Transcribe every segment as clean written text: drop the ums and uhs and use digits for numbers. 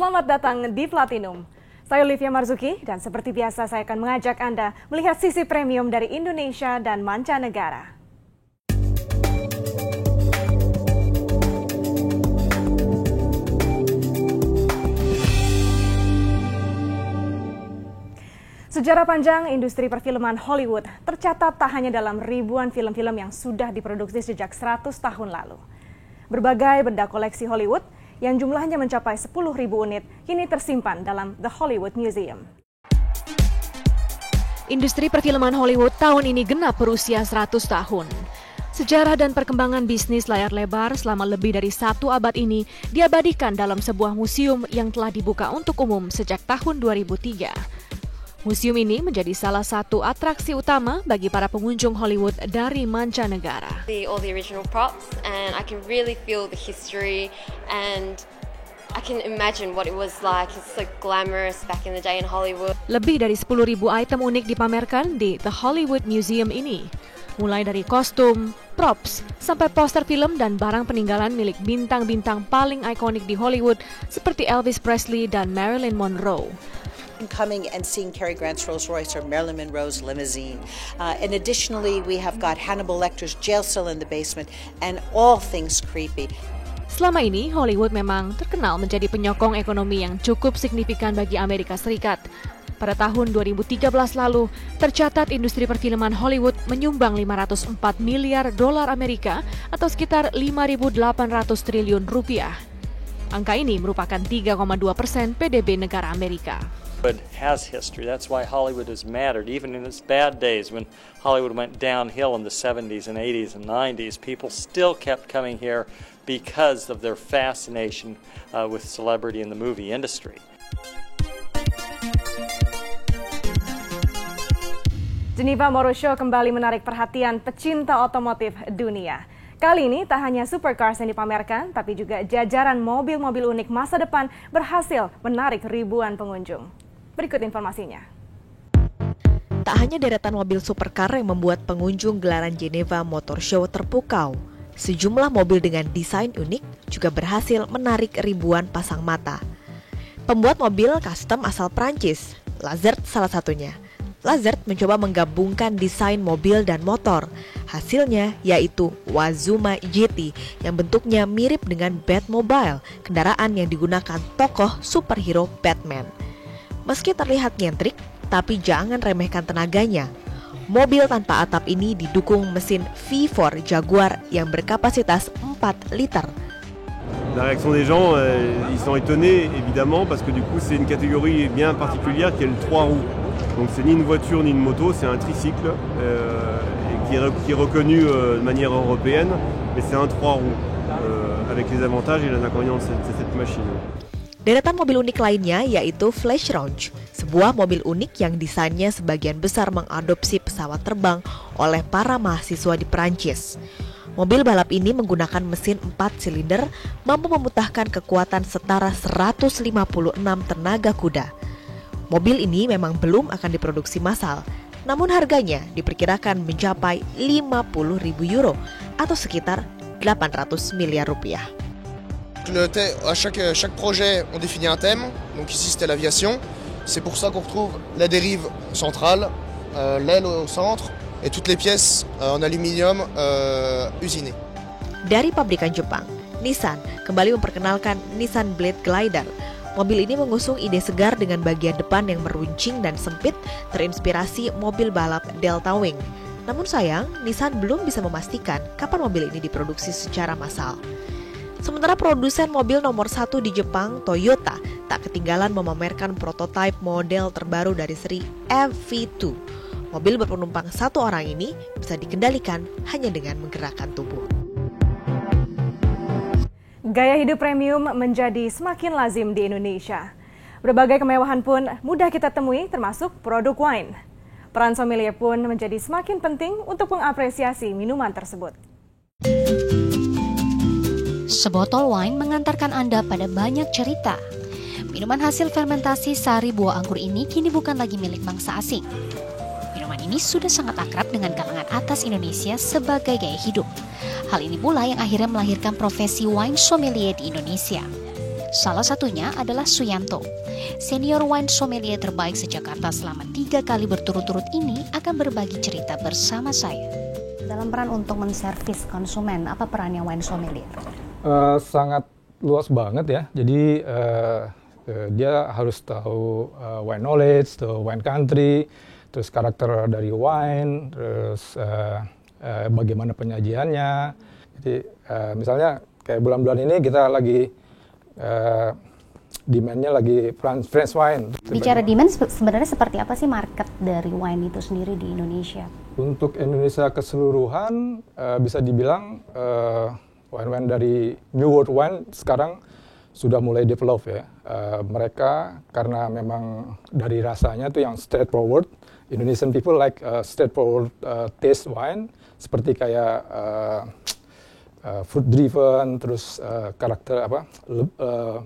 Selamat datang di Platinum. Saya Olivia Marzuki dan seperti biasa saya akan mengajak Anda melihat sisi premium dari Indonesia dan mancanegara. Sejarah panjang industri perfilman Hollywood tercatat tak hanya dalam ribuan film-film yang sudah diproduksi sejak 100 tahun lalu. Berbagai benda koleksi Hollywood yang jumlahnya mencapai 10.000 unit kini tersimpan dalam The Hollywood Museum. Industri perfilman Hollywood tahun ini genap berusia 100 tahun. Sejarah dan perkembangan bisnis layar lebar selama lebih dari 1 abad ini diabadikan dalam sebuah museum yang telah dibuka untuk umum sejak tahun 2003. Museum ini menjadi salah satu atraksi utama bagi para pengunjung Hollywood dari mancanegara. All the original props, and I can really feel the history, and I can imagine what it was like. It's so glamorous back in the day in Hollywood. Lebih dari 10.000 item unik dipamerkan di The Hollywood Museum ini. Mulai dari kostum, props, sampai poster film dan barang peninggalan milik bintang-bintang paling ikonik di Hollywood seperti Elvis Presley dan Marilyn Monroe. Coming and seeing Cary Grant's Rolls Royce or Marilyn Monroe's limousine. And additionally, we have got Hannibal Lecter's jail cell in the basement and all things creepy. Selama ini, Hollywood memang terkenal menjadi penyokong ekonomi yang cukup signifikan bagi Amerika Serikat. Pada tahun 2013 lalu, tercatat industri perfilman Hollywood menyumbang 504 miliar dolar Amerika atau sekitar 5.800 triliun rupiah. Angka ini merupakan 3,2% PDB negara Amerika. Hollywood has history. That's why Hollywood has mattered. Even in its bad days, when Hollywood went downhill in the 70s and 80s and 90s, people still kept coming here because of their fascination with celebrity in the movie industry. Geneva Motor Show kembali menarik perhatian pecinta otomotif dunia. Kali ini tak hanya supercars yang dipamerkan, tapi juga jajaran mobil-mobil unik masa depan berhasil menarik ribuan pengunjung. Berikut informasinya. Tak hanya deretan mobil supercar yang membuat pengunjung gelaran Geneva Motor Show terpukau. Sejumlah mobil dengan desain unik juga berhasil menarik ribuan pasang mata. Pembuat mobil custom asal Prancis, Lazard salah satunya. Lazard mencoba menggabungkan desain mobil dan motor. Hasilnya yaitu Wazuma GT yang bentuknya mirip dengan Batmobile, kendaraan yang digunakan tokoh superhero Batman. Meski terlihat nyentrik, tapi jangan remehkan tenaganya. Mobil tanpa atap ini didukung mesin V4 Jaguar yang berkapasitas 4 liter. La réaction des gens, ils sont étonnés évidemment parce que du coup c'est une catégorie bien particulière qui est le 3 roues. Donc c'est ni une voiture ni une moto, c'est un tricycle qui est reconnu de manière européenne, mais c'est un 3 roues avec les avantages et les inconvénients de cette machine. Deretan mobil unik lainnya yaitu Flash Launch, sebuah mobil unik yang desainnya sebagian besar mengadopsi pesawat terbang oleh para mahasiswa di Prancis. Mobil balap ini menggunakan mesin 4 silinder, mampu memutahkan kekuatan setara 156 tenaga kuda. Mobil ini memang belum akan diproduksi massal, namun harganya diperkirakan mencapai 50.000 euro atau sekitar 800 miliar rupiah. À chaque projet, on définit un thème. Donc ici, c'était l'aviation. C'est pour ça qu'on retrouve la dérive centrale, l'aile au centre et toutes les pièces en aluminium usinées. Dari pabrikan Jepang, Nissan kembali memperkenalkan Nissan Blade Glider. Mobil ini mengusung ide segar dengan bagian depan yang meruncing dan sempit, terinspirasi mobil balap Delta Wing. Namun sayang, Nissan belum bisa memastikan kapan mobil ini diproduksi secara massal. Sementara produsen mobil nomor 1 di Jepang, Toyota, tak ketinggalan memamerkan prototipe model terbaru dari seri FV2. Mobil berpenumpang 1 orang ini bisa dikendalikan hanya dengan menggerakkan tubuh. Gaya hidup premium menjadi semakin lazim di Indonesia. Berbagai kemewahan pun mudah kita temui termasuk produk wine. Peran sommelier pun menjadi semakin penting untuk mengapresiasi minuman tersebut. Sebotol wine mengantarkan Anda pada banyak cerita. Minuman hasil fermentasi sari buah anggur ini kini bukan lagi milik bangsa asing. Minuman ini sudah sangat akrab dengan kalangan atas Indonesia sebagai gaya hidup. Hal ini pula yang akhirnya melahirkan profesi wine sommelier di Indonesia. Salah satunya adalah Suyanto. Senior wine sommelier terbaik se-Jakarta selama 3 kali berturut-turut ini akan berbagi cerita bersama saya. Dalam peran untuk menservis konsumen, apa perannya wine sommelier? Sangat luas banget ya. Jadi dia harus tahu wine knowledge, wine country, terus karakter dari wine, terus bagaimana penyajiannya. Jadi misalnya kayak bulan-bulan ini kita lagi demand-nya lagi French wine. Bicara demand, sebenarnya seperti apa sih market dari wine itu sendiri di Indonesia? Untuk Indonesia keseluruhan bisa dibilang wine-wine dari New World Wine sekarang sudah mulai develop ya. Mereka karena memang dari rasanya tuh yang straightforward. Indonesian people like straightforward taste wine seperti kayak fruit driven, terus karakter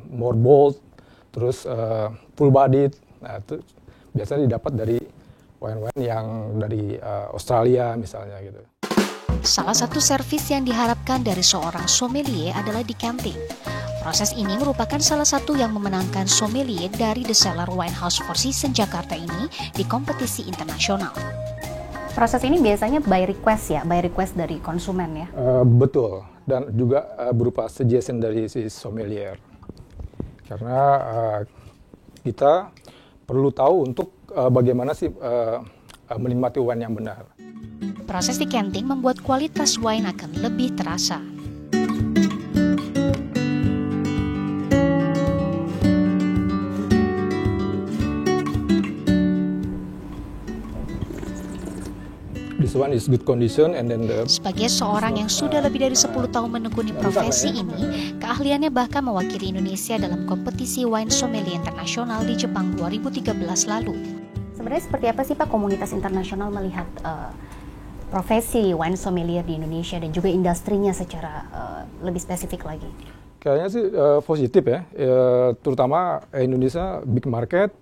more bold, terus full bodied. Nah, itu biasanya didapat dari wine-wine yang dari Australia misalnya gitu. Salah satu servis yang diharapkan dari seorang sommelier adalah decanting. Proses ini merupakan salah satu yang memenangkan sommelier dari The Cellar Wine House Four Seasons Jakarta ini di kompetisi internasional. Proses ini biasanya by request ya, by request dari konsumen ya? Betul, dan juga berupa suggestion dari si sommelier. Karena kita perlu tahu untuk bagaimana sih menikmati wine yang benar. Proses decanting membuat kualitas wine akan lebih terasa. This one is good condition and then Sebagai seorang yang sudah lebih dari 10 tahun menekuni profesi ini, keahliannya bahkan mewakili Indonesia dalam kompetisi wine sommelier internasional di Jepang 2013 lalu. Sebenarnya seperti apa sih Pak komunitas internasional melihat profesi wine sommelier di Indonesia dan juga industrinya secara lebih spesifik lagi? Kayaknya sih positif ya, terutama Indonesia big market.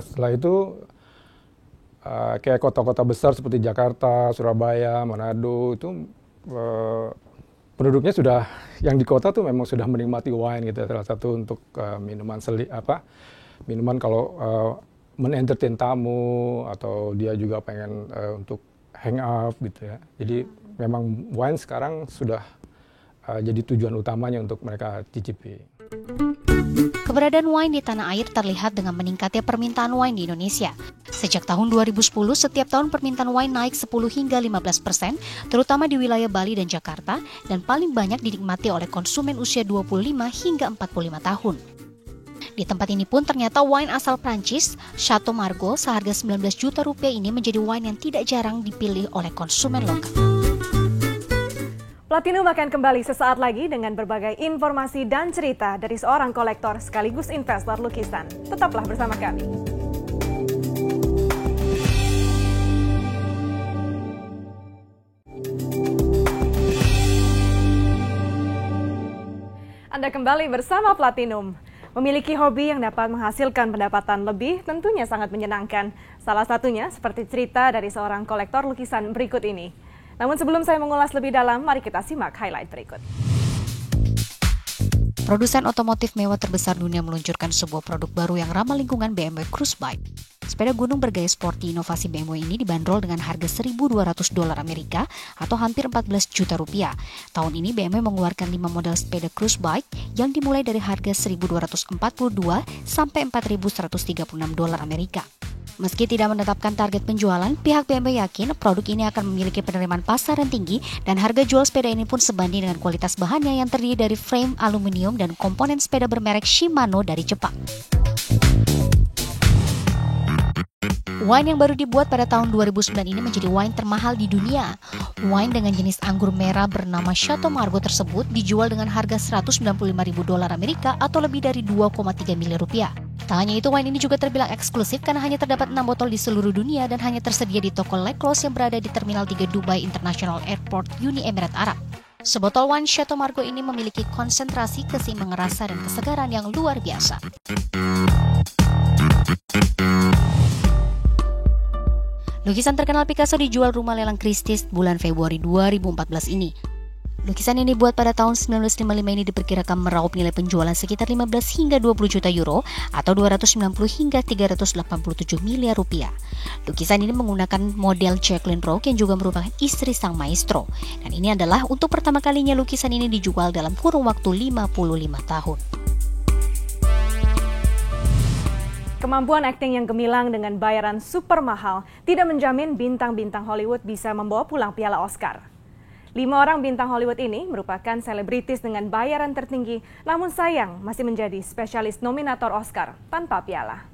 Setelah itu kayak kota-kota besar seperti Jakarta, Surabaya, Manado itu penduduknya sudah yang di kota tuh memang sudah menikmati wine gitu. Salah satu untuk minuman kalau men-entertain tamu atau dia juga pengen untuk hang out gitu ya. Jadi memang wine sekarang sudah jadi tujuan utamanya untuk mereka cicipi. Keberadaan wine di tanah air terlihat dengan meningkatnya permintaan wine di Indonesia. Sejak tahun 2010, setiap tahun permintaan wine naik 10 hingga 15%, terutama di wilayah Bali dan Jakarta, dan paling banyak dinikmati oleh konsumen usia 25 hingga 45 tahun. Di tempat ini pun ternyata wine asal Prancis, Chateau Margaux, seharga 19 juta rupiah ini menjadi wine yang tidak jarang dipilih oleh konsumen lokal. Platinum akan kembali sesaat lagi dengan berbagai informasi dan cerita dari seorang kolektor sekaligus investor lukisan. Tetaplah bersama kami. Anda kembali bersama Platinum. Memiliki hobi yang dapat menghasilkan pendapatan lebih tentunya sangat menyenangkan. Salah satunya seperti cerita dari seorang kolektor lukisan berikut ini. Namun sebelum saya mengulas lebih dalam, mari kita simak highlight berikut. Produsen otomotif mewah terbesar dunia meluncurkan sebuah produk baru yang ramah lingkungan, BMW Cruise Bike. Sepeda gunung bergaya sporty inovasi BMW ini dibanderol dengan harga $1.200 Amerika atau hampir 14 juta rupiah. Tahun ini BMW mengeluarkan 5 model sepeda cruise bike yang dimulai dari harga $1.242 sampai $4.136 Amerika. Meski tidak menetapkan target penjualan, pihak BMW yakin produk ini akan memiliki penerimaan pasar yang tinggi dan harga jual sepeda ini pun sebanding dengan kualitas bahannya yang terdiri dari frame aluminium dan komponen sepeda bermerek Shimano dari Jepang. Wine yang baru dibuat pada tahun 2009 ini menjadi wine termahal di dunia. Wine dengan jenis anggur merah bernama Chateau Margaux tersebut dijual dengan harga $195.000 Amerika atau lebih dari 2,3 miliar rupiah. Tak hanya itu, wine ini juga terbilang eksklusif karena hanya terdapat 6 botol di seluruh dunia dan hanya tersedia di toko Leclerc yang berada di Terminal 3 Dubai International Airport, Uni Emirat Arab. Sebotol wine Chateau Margaux ini memiliki konsentrasi keseimbangan rasa dan kesegaran yang luar biasa. Lukisan terkenal Picasso dijual rumah lelang Christie's bulan Februari 2014 ini. Lukisan yang dibuat pada tahun 1955 ini diperkirakan meraup nilai penjualan sekitar 15 hingga 20 juta euro atau 290 hingga 387 miliar rupiah. Lukisan ini menggunakan model Jacqueline Roque yang juga merupakan istri sang maestro. Dan ini adalah untuk pertama kalinya lukisan ini dijual dalam kurun waktu 55 tahun. Kemampuan akting yang gemilang dengan bayaran super mahal tidak menjamin bintang-bintang Hollywood bisa membawa pulang piala Oscar. 5 orang bintang Hollywood ini merupakan selebritis dengan bayaran tertinggi, namun sayang masih menjadi spesialis nominator Oscar tanpa piala.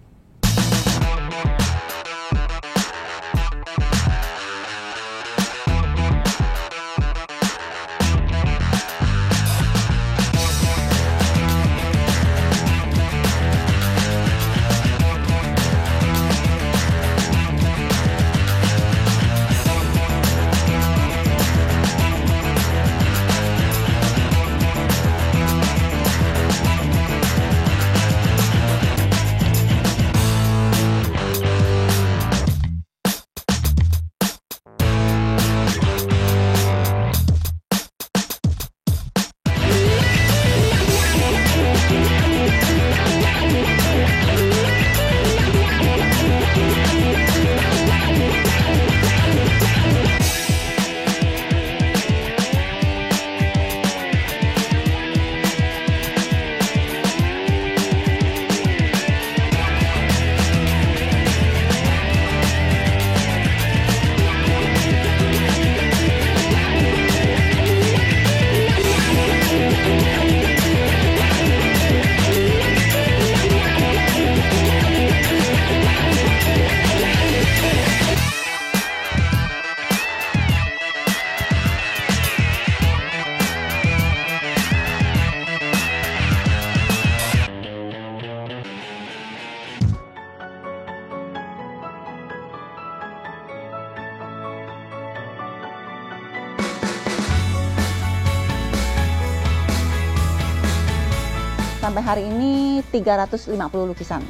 Sampai hari ini 350 lukisan.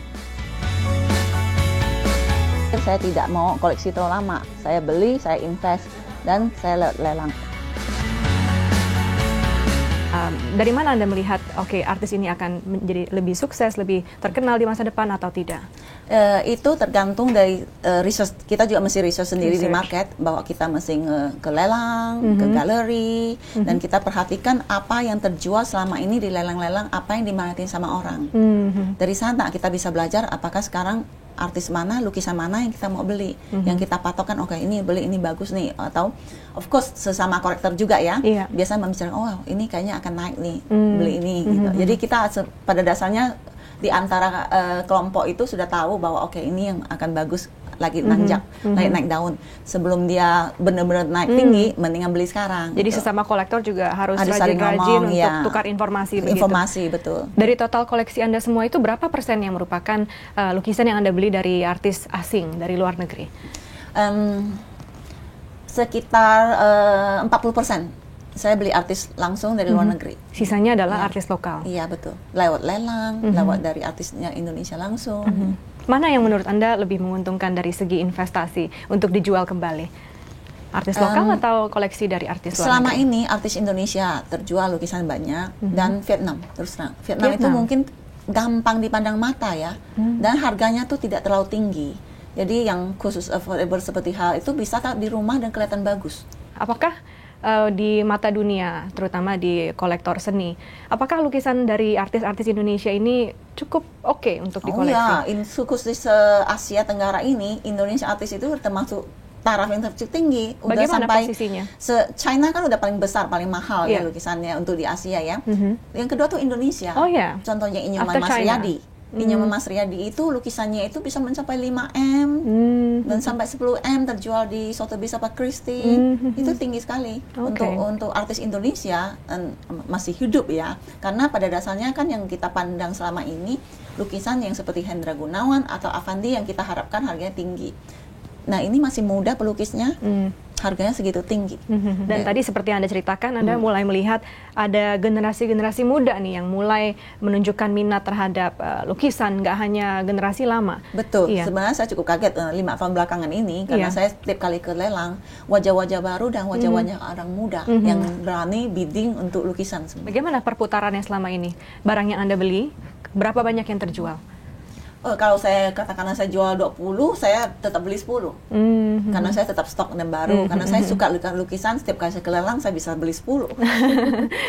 Saya tidak mau koleksi terlalu lama. Saya beli, saya invest, dan saya lelang. Dari mana Anda melihat, artis ini akan menjadi lebih sukses, lebih terkenal di masa depan atau tidak? Itu tergantung dari research. Kita juga mesti research sendiri di market, bahwa kita mesti ke lelang, ke galeri, dan kita perhatikan apa yang terjual selama ini di lelang-lelang, apa yang diminatin sama orang. Dari sana kita bisa belajar apakah sekarang artis mana, lukisan mana yang kita mau beli, yang kita patokkan, ini beli, ini bagus nih, atau of course sesama kolektor juga ya, biasa membicarakan, ini kayaknya akan naik nih, beli ini, gitu. Jadi kita pada dasarnya di antara kelompok itu sudah tahu bahwa ini yang akan bagus, lagi nanjak, lagi naik daun. Sebelum dia benar-benar naik tinggi, mendingan beli sekarang. Jadi gitu. sesama kolektor juga harus rajin-rajin untuk tukar informasi begitu. Informasi, betul. Dari total koleksi Anda semua itu berapa persen yang merupakan lukisan yang Anda beli dari artis asing, dari luar negeri? Sekitar 40%. Saya beli artis langsung dari luar negeri. Sisanya adalah artis lokal? Iya, betul. Lewat lelang, lewat dari artisnya Indonesia langsung. Mana yang menurut Anda lebih menguntungkan dari segi investasi untuk dijual kembali? Artis lokal atau koleksi dari artis luar negeri? Selama ini artis Indonesia terjual lukisan banyak, dan Vietnam, terus terang. Vietnam itu mungkin gampang dipandang mata ya, dan harganya tuh tidak terlalu tinggi. Jadi yang khusus affordable seperti hal itu bisa di rumah dan kelihatan bagus. Apakah di mata dunia, terutama di kolektor seni, apakah lukisan dari artis-artis Indonesia ini cukup oke untuk dikoleksi? Oh iya, khusus di Asia Tenggara ini, Indonesia artis itu termasuk taraf yang tertinggi. Udah bagaimana sampai posisinya? China kan udah paling besar, paling mahal ya lukisannya untuk di Asia ya. Yang kedua tuh Indonesia. Oh ya. Contohnya Inyoman Mas Riyadi. Inyoman Mas Riyadi itu lukisannya itu bisa mencapai 5M dan sampai 10M terjual di Sotheby's apa Christie. Itu tinggi sekali untuk artis Indonesia masih hidup ya. Karena pada dasarnya kan yang kita pandang selama ini lukisan yang seperti Hendra Gunawan atau Avandi yang kita harapkan harganya tinggi. Nah, ini masih muda pelukisnya. harganya segitu tinggi. Dan tadi seperti yang Anda ceritakan, Anda mulai melihat ada generasi-generasi muda nih yang mulai menunjukkan minat terhadap lukisan, nggak hanya generasi lama. Betul, sebenarnya saya cukup kaget 5 tahun belakangan ini, karena saya setiap kali ke lelang, wajah-wajah baru dan wajah-wajah orang muda yang berani bidding untuk lukisan. Bagaimana perputarannya selama ini? Barang yang Anda beli, berapa banyak yang terjual? Kalau saya katakanlah saya jual 20, saya tetap beli 10. Karena saya tetap stok yang baru. Karena saya suka lukisan, setiap kali saya kelelang saya bisa beli 10.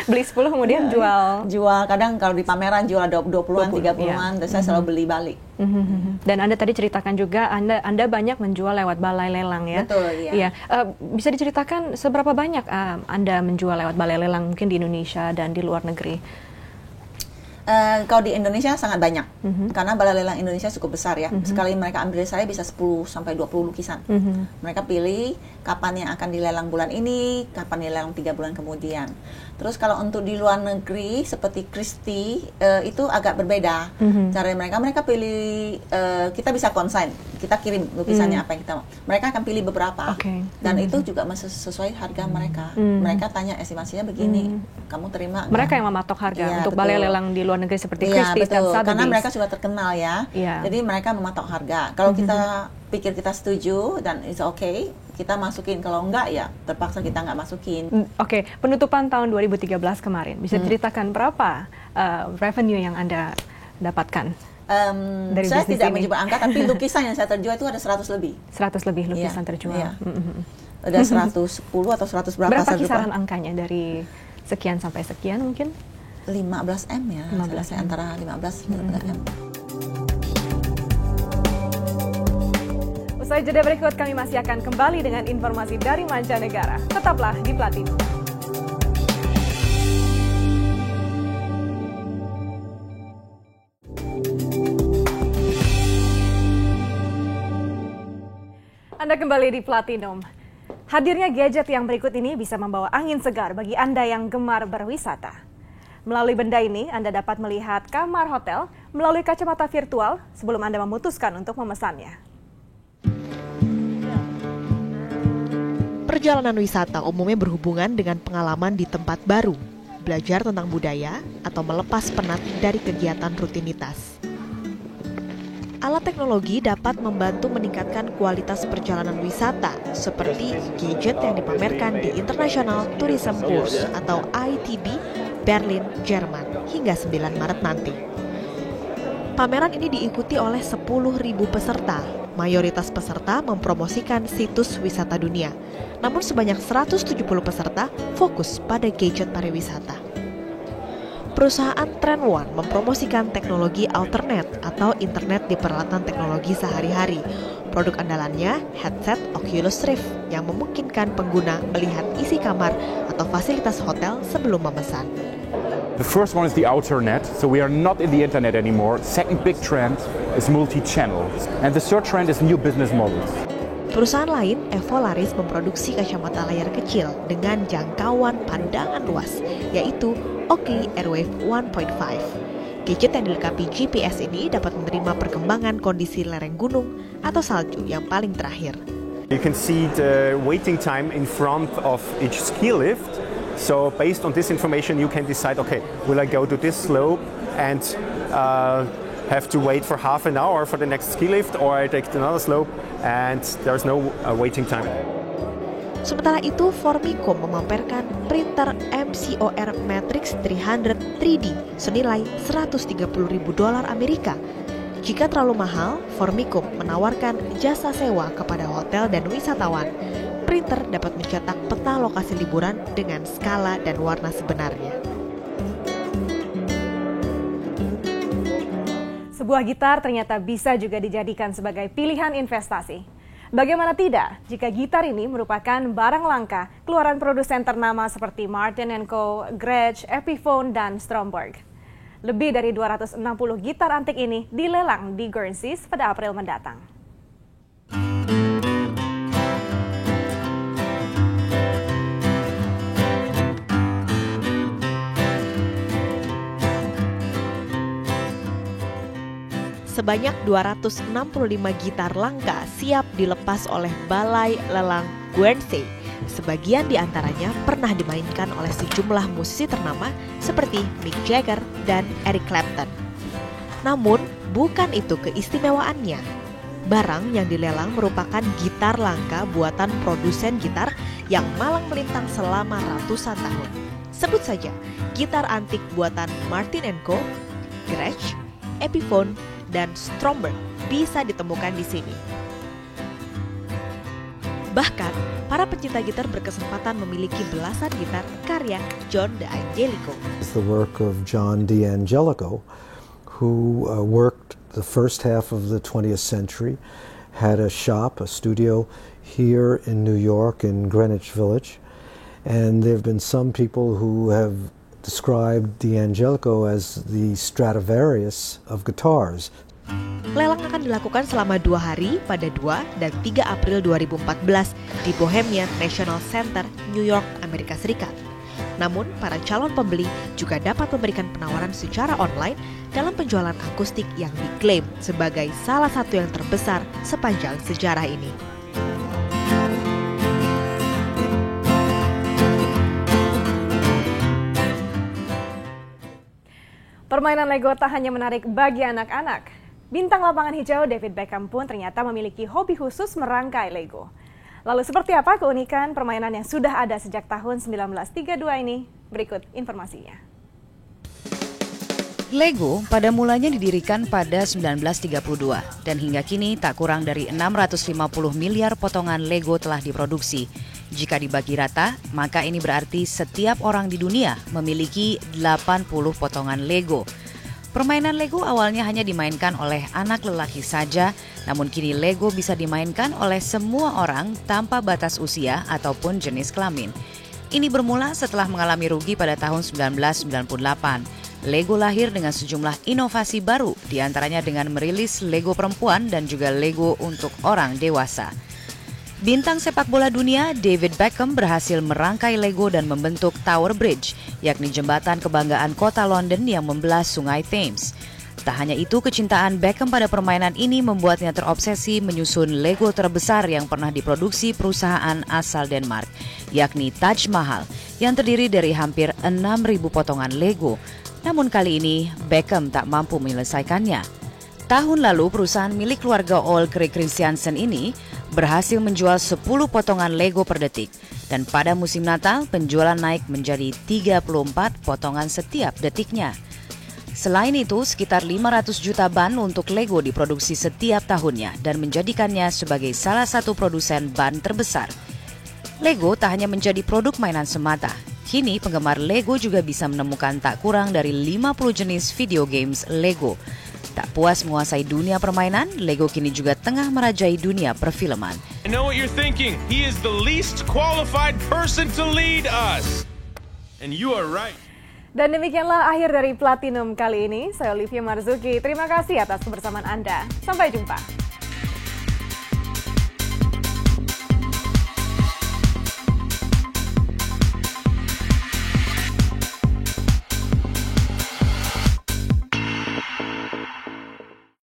Beli 10 kemudian jual? Jual, kadang kalau di pameran jual 20-an, 30-an, dan saya selalu beli balik. Dan Anda tadi ceritakan juga Anda banyak menjual lewat balai lelang ya? Betul, iya. Bisa diceritakan seberapa banyak Anda menjual lewat balai lelang mungkin di Indonesia dan di luar negeri? Kalau di Indonesia sangat banyak, karena balai lelang Indonesia cukup besar ya. Sekali mereka ambil saya bisa 10 sampai 20 lukisan. Mereka pilih kapan yang akan dilelang bulan ini, kapan dilelang 3 bulan kemudian. Terus kalau untuk di luar negeri seperti Christie itu agak berbeda. Cara mereka pilih, kita bisa consign, kita kirim lukisannya apa yang kita mau. Mereka akan pilih beberapa, dan itu juga masih sesuai harga mereka. Mereka tanya estimasinya begini, kamu terima? Mereka yang mematok harga untuk balai lelang di luar negeri seperti Christie dan Sotheby's. Karena mereka sudah terkenal ya. Jadi mereka mematok harga. Kalau kita pikir kita setuju dan it's okay, kita masukin. Kalau enggak ya terpaksa kita nggak masukin. Penutupan tahun 2013 kemarin, bisa ceritakan berapa revenue yang Anda dapatkan? Dari saya tidak menyebut angka, tapi lukisan yang saya terjual itu ada 100 lebih. 100 lebih lukisan terjual. Ada 110 atau 100 berapa? Berapa kisaran angkanya dari sekian sampai sekian mungkin? 15 M ya, 15 antara 15 M. Usai jeda berikut kami masih akan kembali dengan informasi dari mancanegara. Tetaplah di Platinum. Anda kembali di Platinum. Hadirnya gadget yang berikut ini bisa membawa angin segar bagi Anda yang gemar berwisata. Melalui benda ini, Anda dapat melihat kamar hotel melalui kacamata virtual sebelum Anda memutuskan untuk memesannya. Perjalanan wisata umumnya berhubungan dengan pengalaman di tempat baru, belajar tentang budaya, atau melepas penat dari kegiatan rutinitas. Alat teknologi dapat membantu meningkatkan kualitas perjalanan wisata, seperti gadget yang dipamerkan di International Tourism Bourse atau ITB, Berlin, Jerman, hingga 9 Maret nanti. Pameran ini diikuti oleh 10.000 peserta. Mayoritas peserta mempromosikan situs wisata dunia, namun sebanyak 170 peserta fokus pada gadget pariwisata. Perusahaan Trend One mempromosikan teknologi alternate atau internet di peralatan teknologi sehari-hari. Produk andalannya headset Oculus Rift yang memungkinkan pengguna melihat isi kamar atau fasilitas hotel sebelum memesan. The first one is the alternate, so we are not in the internet anymore. Second big trend is multi-channel, and the third trend is new business models. Perusahaan lain, Evolaris, memproduksi kacamata layar kecil dengan jangkauan pandangan luas, yaitu Oakley Airwave 1.5. Gadget yang dilengkapi GPS ini dapat menerima perkembangan kondisi lereng gunung atau salju yang paling terakhir. You can see the waiting time in front of each ski lift. So based on this information, you can decide, okay, will I go to this slope and have to wait for half an hour for the next ski lift, or I take another slope and there's no waiting time. Sementara itu, Formicom memamerkan printer MCOR Matrix 300 3D senilai $130.000 Amerika. Jika terlalu mahal, Formicom menawarkan jasa sewa kepada hotel dan wisatawan. Printer dapat mencetak peta lokasi liburan dengan skala dan warna sebenarnya. Sebuah gitar ternyata bisa juga dijadikan sebagai pilihan investasi. Bagaimana tidak jika gitar ini merupakan barang langka keluaran produsen ternama seperti Martin & Co, Gretsch, Epiphone, dan Stromberg. Lebih dari 260 gitar antik ini dilelang di Guernsey pada April mendatang. Sebanyak 265 gitar langka siap dilepas oleh Balai Lelang Guernsey Sebagian di antaranya pernah dimainkan oleh sejumlah musisi ternama seperti Mick Jagger dan Eric Clapton. Namun, bukan itu keistimewaannya. Barang yang dilelang merupakan gitar langka buatan produsen gitar yang malang melintang selama ratusan tahun. Sebut saja, gitar antik buatan Martin & Co, Gretsch, Epiphone, dan Stromberg bisa ditemukan di sini. Bahkan, para pencinta gitar berkesempatan memiliki belasan gitar karya John D'Angelico. It's the work of John D'Angelico, who worked the first half of the 20th century, had a shop, a studio here in New York in Greenwich Village. And there have been some people who have described D'Angelico as the Stradivarius of guitars. Lelang akan dilakukan selama 2 hari pada 2 dan 3 April 2014 di Bohemian National Center, New York, Amerika Serikat. Namun, para calon pembeli juga dapat memberikan penawaran secara online dalam penjualan akustik yang diklaim sebagai salah satu yang terbesar sepanjang sejarah ini. Permainan Lego tak hanya menarik bagi anak-anak. Bintang lapangan hijau David Beckham pun ternyata memiliki hobi khusus merangkai Lego. Lalu seperti apa keunikan permainan yang sudah ada sejak tahun 1932 ini? Berikut informasinya. Lego pada mulanya didirikan pada 1932 dan hingga kini tak kurang dari 650 miliar potongan Lego telah diproduksi. Jika dibagi rata, maka ini berarti setiap orang di dunia memiliki 80 potongan Lego. Permainan Lego awalnya hanya dimainkan oleh anak lelaki saja, namun kini Lego bisa dimainkan oleh semua orang tanpa batas usia ataupun jenis kelamin. Ini bermula setelah mengalami rugi pada tahun 1998. Lego lahir dengan sejumlah inovasi baru, diantaranya dengan merilis Lego perempuan dan juga Lego untuk orang dewasa. Bintang sepak bola dunia David Beckham berhasil merangkai Lego dan membentuk Tower Bridge, yakni jembatan kebanggaan kota London yang membelah sungai Thames. Tak hanya itu, kecintaan Beckham pada permainan ini membuatnya terobsesi menyusun Lego terbesar yang pernah diproduksi perusahaan asal Denmark, yakni Taj Mahal, yang terdiri dari hampir 6.000 potongan Lego. Namun kali ini, Beckham tak mampu menyelesaikannya. Tahun lalu, perusahaan milik keluarga Ole Christiansen ini berhasil menjual 10 potongan Lego per detik. Dan pada musim Natal, penjualan naik menjadi 34 potongan setiap detiknya. Selain itu, sekitar 500 juta ban untuk Lego diproduksi setiap tahunnya dan menjadikannya sebagai salah satu produsen ban terbesar. Lego tak hanya menjadi produk mainan semata. Kini penggemar Lego juga bisa menemukan tak kurang dari 50 jenis video games Lego. Tak puas menguasai dunia permainan, Lego kini juga tengah merajai dunia perfilman. I know what you're thinking. He is the least qualified person to lead us. And you are right. Dan demikianlah akhir dari Platinum kali ini. Saya Olivia Marzuki. Terima kasih atas kebersamaan Anda. Sampai jumpa.